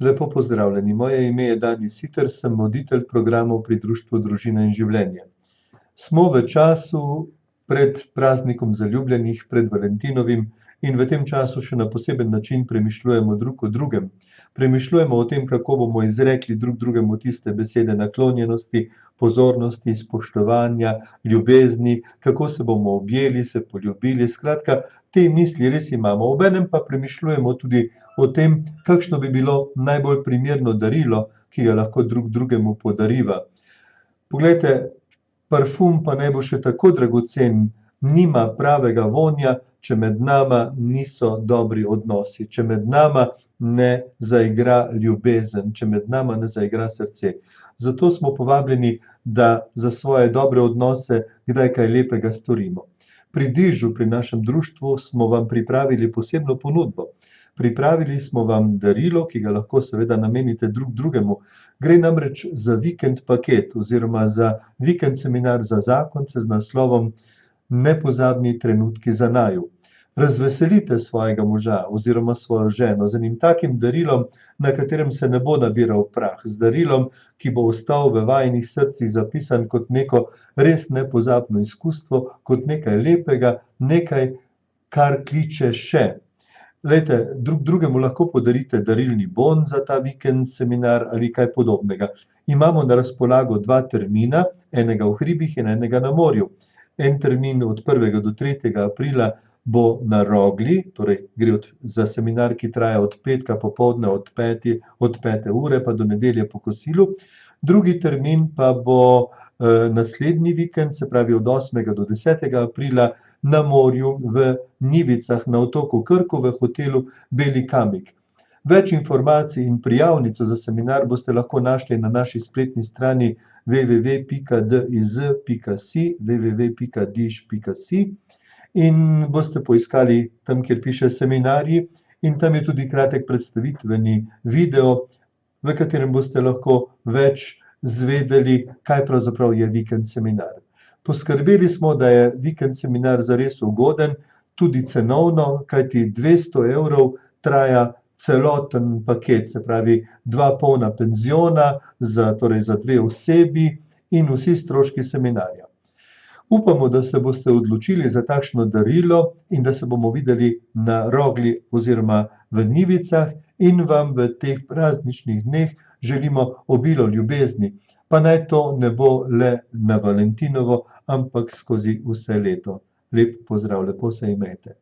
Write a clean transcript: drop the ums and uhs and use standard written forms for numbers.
Lepo pozdravljeni, moje ime je Dani Siter, sem voditelj programov pri Društvu Družina in življenje. Smo v času pred praznikom zaljubljenih, pred Valentinovim in v tem času še na poseben način premišljujemo drug o drugem. Premišljujemo o tem, kako bomo izrekli drug drugemu tiste besede naklonjenosti, pozornosti, spoštovanja, ljubezni, kako se bomo objeli, se poljubili, skratka, te misli res imamo. Obenem pa premišljujemo tudi o tem, kakšno bi bilo najbolj primerno darilo, ki ga lahko drug drugemu podariva. Poglejte, parfum pa naj bo še tako dragocen, nima pravega vonja, če med nama niso dobri odnosi, če med nama ne zaigra ljubezen, če med nama ne zaigra srce. Zato smo povabljeni, da za svoje dobre odnose kdaj kaj lepega storimo. Pri Dižu, pri našem društvu, smo vam pripravili posebno ponudbo. Pripravili smo vam darilo, ki ga lahko seveda namenite drug drugemu. Gre namreč za vikend paket oziroma za vikend seminar za zakonce z naslovom Nepozabni trenutki za naju. Razveselite svojega moža oziroma svojo ženo z enim takim darilom, na katerem se ne bo nabiral prah, z darilom, ki bo ostal v vajinih srcih zapisan kot neko res nepozabno izkustvo, kot nekaj lepega, nekaj, kar kliče še. Glejte, drug drugemu lahko podarite darilni bon za ta vikend seminar ali kaj podobnega. Imamo na razpolago 2 termina, enega v hribih in enega na morju. En termin od 1. do 3. aprila bo na Rogli, torej gre za seminar, ki traja od petka popoldne od 5. ure pa do nedelje po kosilu. Drugi termin pa bo naslednji vikend, se pravi od 8. do 10. aprila na morju v Njivicah na otoku Krku v hotelu Beli kamik. Več informacij in prijavnico za seminar boste lahko našli na naši spletni strani www.diz.si in boste poiskali tam, kjer piše seminarji, in tam je tudi kratek predstavitveni video, v katerem boste lahko več zvedeli, kaj pravzaprav je vikend seminar. Poskrbeli smo, da je vikend seminar zares ugoden, tudi cenovno, kajti 200 € traja celoten paket, se pravi 2 polna penziona, torej za 2 osebi in vsi stroški seminarja. Upamo, da se boste odločili za takšno darilo in da se bomo videli na Rogli oziroma v Njivicah in vam v teh prazničnih dneh želimo obilo ljubezni, pa naj to ne bo le na Valentinovo, ampak skozi vse leto. Lep pozdrav, lepo se imejte.